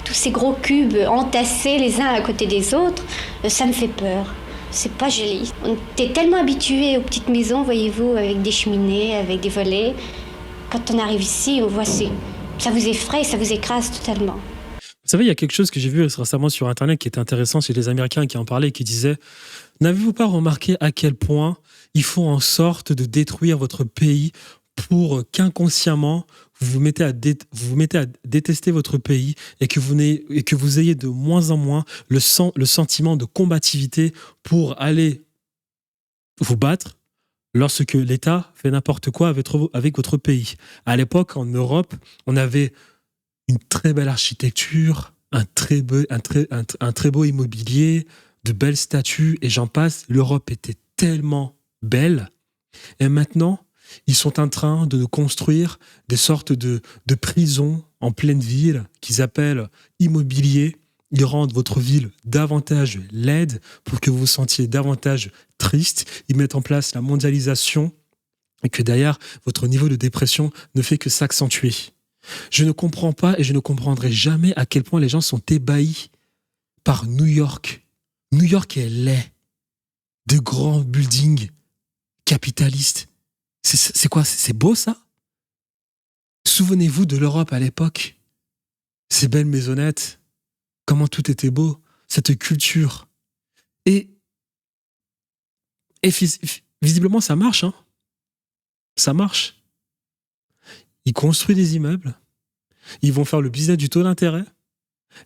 Tous ces gros cubes entassés les uns à côté des autres, ça me fait peur. C'est pas joli. On était tellement habitués aux petites maisons, voyez-vous, avec des cheminées, avec des volets. Quand on arrive ici, on voit ça vous effraie, ça vous écrase totalement. Vous savez, il y a quelque chose que j'ai vu récemment sur Internet qui était intéressant, c'est les Américains qui en parlaient et qui disaient « N'avez-vous pas remarqué à quel point ils font en sorte de détruire votre pays pour qu'inconsciemment vous vous mettez à détester votre pays et que vous ayez de moins en moins le sentiment de combativité pour aller vous battre lorsque l'État fait n'importe quoi avec votre pays. À l'époque, en Europe, on avait une très belle architecture, un très beau immobilier, de belles statues, et j'en passe. L'Europe était tellement belle. Et maintenant, ils sont en train de construire des sortes de prisons en pleine ville qu'ils appellent immobilier. Ils rendent votre ville davantage laide pour que vous vous sentiez davantage triste. Ils mettent en place la mondialisation et que d'ailleurs, votre niveau de dépression ne fait que s'accentuer. Je ne comprends pas et je ne comprendrai jamais à quel point les gens sont ébahis par New York. New York est laid. De grands buildings capitalistes. C'est quoi? C'est beau ça? Souvenez-vous de l'Europe à l'époque. Ces belles maisonnettes. Comment tout était beau. Cette culture. Et visiblement ça marche, hein. Ça marche. Ils construisent des immeubles. Ils vont faire le business du taux d'intérêt.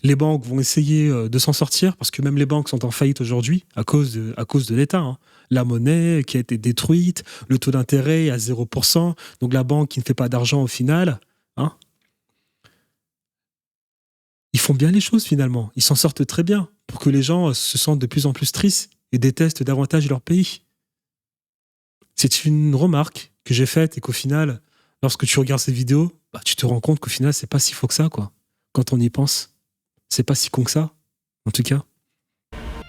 Les banques vont essayer de s'en sortir parce que même les banques sont en faillite aujourd'hui à cause de l'État. Hein. La monnaie qui a été détruite, le taux d'intérêt à 0%, donc la banque qui ne fait pas d'argent au final. Hein. Ils font bien les choses finalement. Ils s'en sortent très bien pour que les gens se sentent de plus en plus tristes et détestent davantage leur pays. C'est une remarque que j'ai faite et qu'au final, lorsque tu regardes ces vidéos, tu te rends compte qu'au final, c'est pas si faux que ça, quoi. Quand on y pense, c'est pas si con que ça, en tout cas.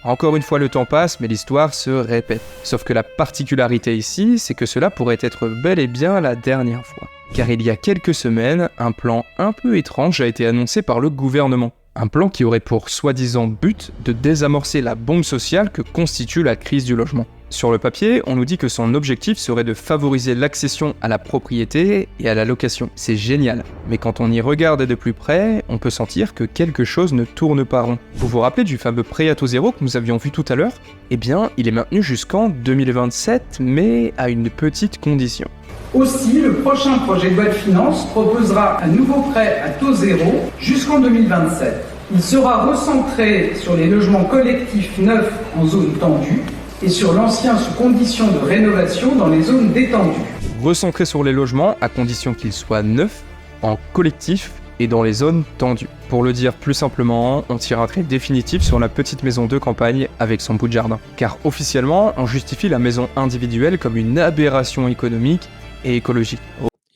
Encore une fois, le temps passe, mais l'histoire se répète. Sauf que la particularité ici, c'est que cela pourrait être bel et bien la dernière fois. Car il y a quelques semaines, un plan un peu étrange a été annoncé par le gouvernement. Un plan qui aurait pour soi-disant but de désamorcer la bombe sociale que constitue la crise du logement. Sur le papier, on nous dit que son objectif serait de favoriser l'accession à la propriété et à la location. C'est génial. Mais quand on y regarde de plus près, on peut sentir que quelque chose ne tourne pas rond. Vous vous rappelez du fameux prêt à taux zéro que nous avions vu tout à l'heure? Eh bien, il est maintenu jusqu'en 2027, mais à une petite condition. Aussi, le prochain projet de loi de finances proposera un nouveau prêt à taux zéro jusqu'en 2027. Il sera recentré sur les logements collectifs neufs en zone tendue et sur l'ancien sous condition de rénovation dans les zones détendues. Recentré sur les logements à condition qu'ils soient neufs, en collectif et dans les zones tendues. Pour le dire plus simplement, on tire un trait définitif sur la petite maison de campagne avec son bout de jardin. Car officiellement, on justifie la maison individuelle comme une aberration économique et écologique.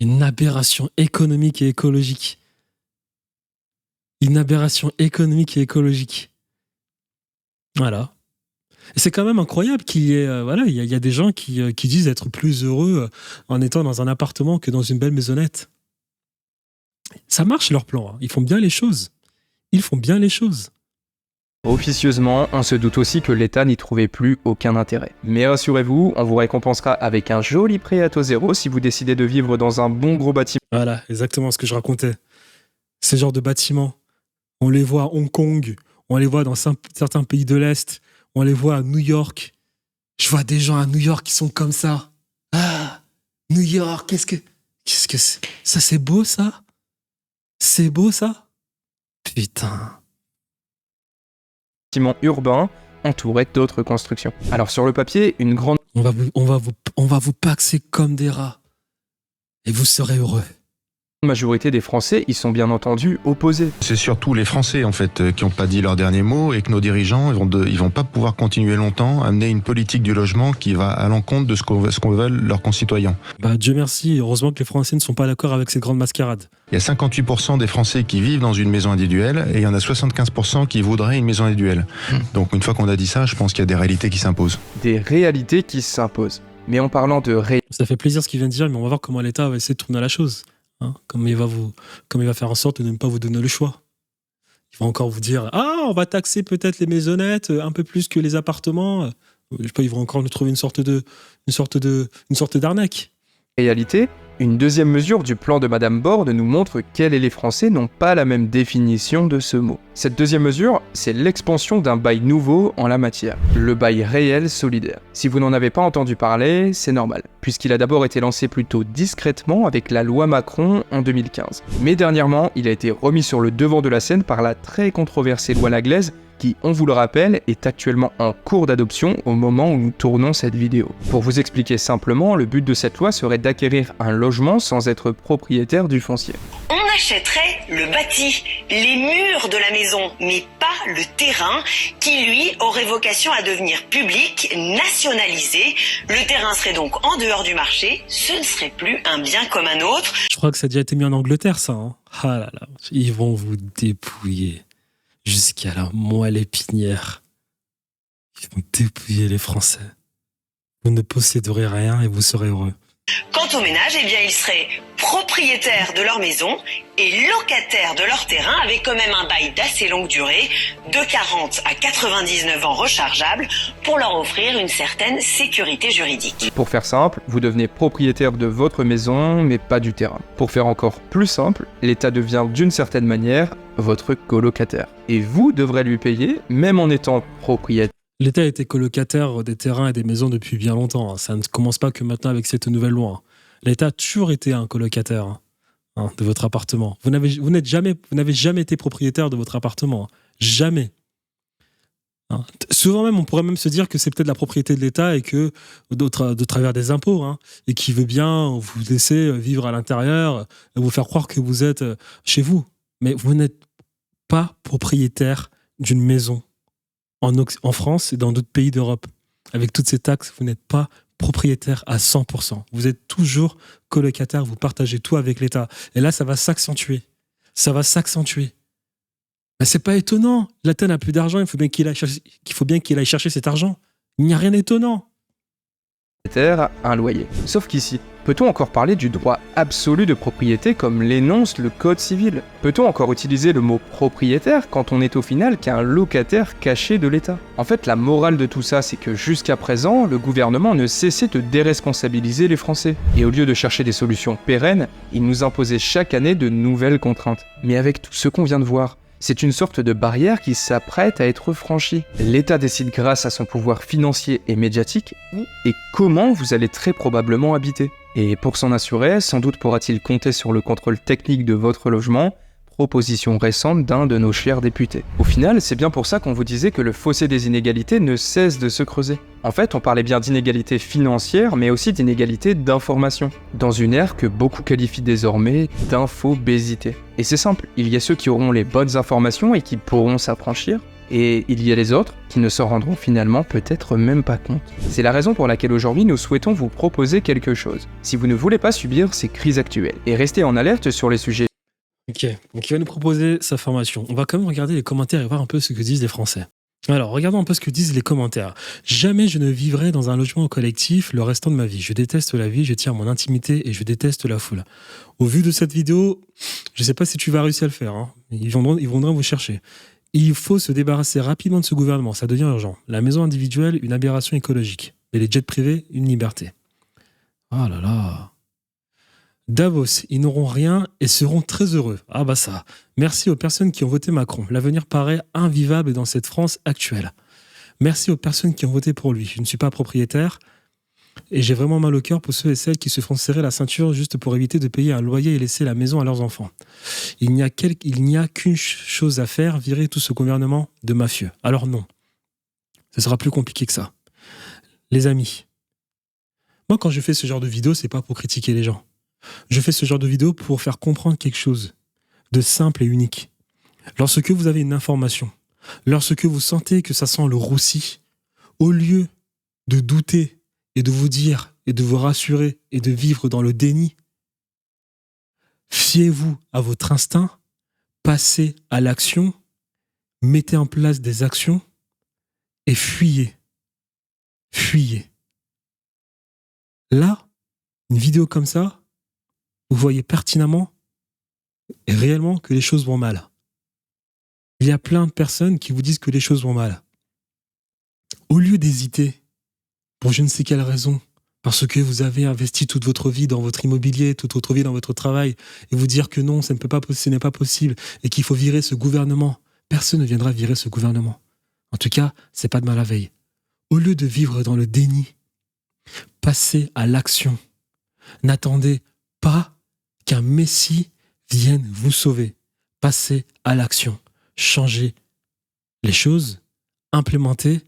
Une aberration économique et écologique. Une aberration économique et écologique. Voilà. Et c'est quand même incroyable qu'il y ait, il y a des gens qui disent être plus heureux en étant dans un appartement que dans une belle maisonnette. Ça marche leur plan, hein. Ils font bien les choses. Ils font bien les choses. Officieusement, on se doute aussi que l'État n'y trouvait plus aucun intérêt. Mais rassurez-vous, on vous récompensera avec un joli prêt à taux zéro si vous décidez de vivre dans un bon gros bâtiment. Voilà, exactement ce que je racontais. Ces genres de bâtiments, on les voit à Hong Kong, on les voit dans certains pays de l'Est, on les voit à New York. Je vois des gens à New York qui sont comme ça. Ah, New York, qu'est-ce que c'est? Ça, c'est beau, ça? C'est beau, ça? Putain. Bâtiment urbain entouré d'autres constructions. Alors sur le papier, une grande... On va vous paxer comme des rats. Et vous serez heureux. La majorité des Français y sont bien entendu opposés. C'est surtout les Français en fait qui n'ont pas dit leur dernier mot et que nos dirigeants ils vont pas pouvoir continuer longtemps à amener une politique du logement qui va à l'encontre de ce qu'on veulent leurs concitoyens. Dieu merci, heureusement que les Français ne sont pas d'accord avec ces grandes mascarades. Il y a 58% des Français qui vivent dans une maison individuelle et il y en a 75% qui voudraient une maison individuelle. Donc une fois qu'on a dit ça, je pense qu'il y a des réalités qui s'imposent. Des réalités qui s'imposent. Mais en parlant de ça fait plaisir ce qu'il vient de dire, mais on va voir comment l'État va essayer de tourner la chose. Hein, comme il va faire en sorte de ne pas vous donner le choix. Il va encore vous dire on va taxer peut-être les maisonnettes un peu plus que les appartements. Je sais pas, ils vont encore nous trouver une sorte d'arnaque. Réalité, une deuxième mesure du plan de Madame Borne nous montre qu'elle et les Français n'ont pas la même définition de ce mot. Cette deuxième mesure, c'est l'expansion d'un bail nouveau en la matière, le bail réel solidaire. Si vous n'en avez pas entendu parler, c'est normal, puisqu'il a d'abord été lancé plutôt discrètement avec la loi Macron en 2015. Mais dernièrement, il a été remis sur le devant de la scène par la très controversée loi Laglaise, qui, on vous le rappelle, est actuellement en cours d'adoption au moment où nous tournons cette vidéo. Pour vous expliquer simplement, le but de cette loi serait d'acquérir un logement sans être propriétaire du foncier. On achèterait le bâti, les murs de la maison, mais pas le terrain, qui lui aurait vocation à devenir public, nationalisé. Le terrain serait donc en dehors du marché, ce ne serait plus un bien comme un autre. Je crois que ça a déjà été mis en Angleterre, ça. Hein. Ah là là, ils vont vous dépouiller. jusqu'à la moelle épinière. Ils vont dépouiller les Français. Vous ne posséderez rien et vous serez heureux. Quant aux ménages, eh bien, ils seraient propriétaires de leur maison et locataires de leur terrain avec quand même un bail d'assez longue durée, de 40 à 99 ans rechargeable, pour leur offrir une certaine sécurité juridique. Pour faire simple, vous devenez propriétaire de votre maison, mais pas du terrain. Pour faire encore plus simple, l'État devient d'une certaine manière votre colocataire. Et vous devrez lui payer, même en étant propriétaire. L'État était colocataire des terrains et des maisons depuis bien longtemps. Ça ne commence pas que maintenant avec cette nouvelle loi. L'État a toujours été un colocataire de votre appartement. Vous n'avez jamais été propriétaire de votre appartement. Jamais. Souvent même, on pourrait même se dire que c'est peut-être la propriété de l'État et que de travers des impôts, et qui veut bien vous laisser vivre à l'intérieur et vous faire croire que vous êtes chez vous. Mais vous n'êtes pas propriétaire d'une maison. En France et dans d'autres pays d'Europe. Avec toutes ces taxes, vous n'êtes pas propriétaire à 100%. Vous êtes toujours colocataire, vous partagez tout avec l'État. Et là, ça va s'accentuer. Ça va s'accentuer. Mais c'est pas étonnant. L'État n'a plus d'argent, il faut bien qu'il aille chercher cet argent. Il n'y a rien d'étonnant. Un loyer. Sauf qu'ici, peut-on encore parler du droit absolu de propriété comme l'énonce le Code civil? Peut-on encore utiliser le mot propriétaire quand on n'est au final qu'un locataire caché de l'État? En fait, la morale de tout ça, c'est que jusqu'à présent, le gouvernement ne cessait de déresponsabiliser les Français. Et au lieu de chercher des solutions pérennes, il nous imposait chaque année de nouvelles contraintes. Mais avec tout ce qu'on vient de voir, c'est une sorte de barrière qui s'apprête à être franchie. L'État décide grâce à son pouvoir financier et médiatique et comment vous allez très probablement habiter. Et pour s'en assurer, sans doute pourra-t-il compter sur le contrôle technique de votre logement, proposition récente d'un de nos chers députés. Au final, c'est bien pour ça qu'on vous disait que le fossé des inégalités ne cesse de se creuser. En fait, on parlait bien d'inégalités financières, mais aussi d'inégalités d'information, dans une ère que beaucoup qualifient désormais d'infobésité. Et c'est simple, il y a ceux qui auront les bonnes informations et qui pourront s'affranchir, et il y a les autres qui ne s'en rendront finalement peut-être même pas compte. C'est la raison pour laquelle aujourd'hui nous souhaitons vous proposer quelque chose. Si vous ne voulez pas subir ces crises actuelles, et rester en alerte sur les sujets. Ok, donc il va nous proposer sa formation. On va quand même regarder les commentaires et voir un peu ce que disent les Français. Alors, regardons un peu ce que disent les commentaires. Jamais je ne vivrai dans un logement collectif le restant de ma vie. Je déteste la vie, je tiens à mon intimité et je déteste la foule. Au vu de cette vidéo, je ne sais pas si tu vas réussir à le faire. Ils viendront vous chercher. Il faut se débarrasser rapidement de ce gouvernement, ça devient urgent. La maison individuelle, une aberration écologique. Et les jets privés, une liberté. Oh là là. Davos, ils n'auront rien et seront très heureux. Ah bah ça. Merci aux personnes qui ont voté Macron. L'avenir paraît invivable dans cette France actuelle. Merci aux personnes qui ont voté pour lui. Je ne suis pas propriétaire et j'ai vraiment mal au cœur pour ceux et celles qui se font serrer la ceinture juste pour éviter de payer un loyer et laisser la maison à leurs enfants. Il n'y a qu'une chose à faire, virer tout ce gouvernement de mafieux. Alors non, ce sera plus compliqué que ça. Les amis, moi quand je fais ce genre de vidéo, c'est pas pour critiquer les gens. Je fais ce genre de vidéo pour faire comprendre quelque chose de simple et unique. Lorsque vous avez une information, lorsque vous sentez que ça sent le roussi, au lieu de douter et de vous dire et de vous rassurer et de vivre dans le déni, fiez-vous à votre instinct, passez à l'action, mettez en place des actions et fuyez. Fuyez. Là, une vidéo comme ça, vous voyez pertinemment et réellement que les choses vont mal. Il y a plein de personnes qui vous disent que les choses vont mal. Au lieu d'hésiter, pour je ne sais quelle raison, parce que vous avez investi toute votre vie dans votre immobilier, toute votre vie dans votre travail, et vous dire que non, ce n'est pas possible, et qu'il faut virer ce gouvernement, personne ne viendra virer ce gouvernement. En tout cas, c'est pas demain la veille. Au lieu de vivre dans le déni, passez à l'action. N'attendez pas qu'un Messie vienne vous sauver. Passez à l'action. Changez les choses, implémentez,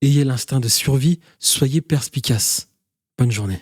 ayez l'instinct de survie, soyez perspicace. Bonne journée.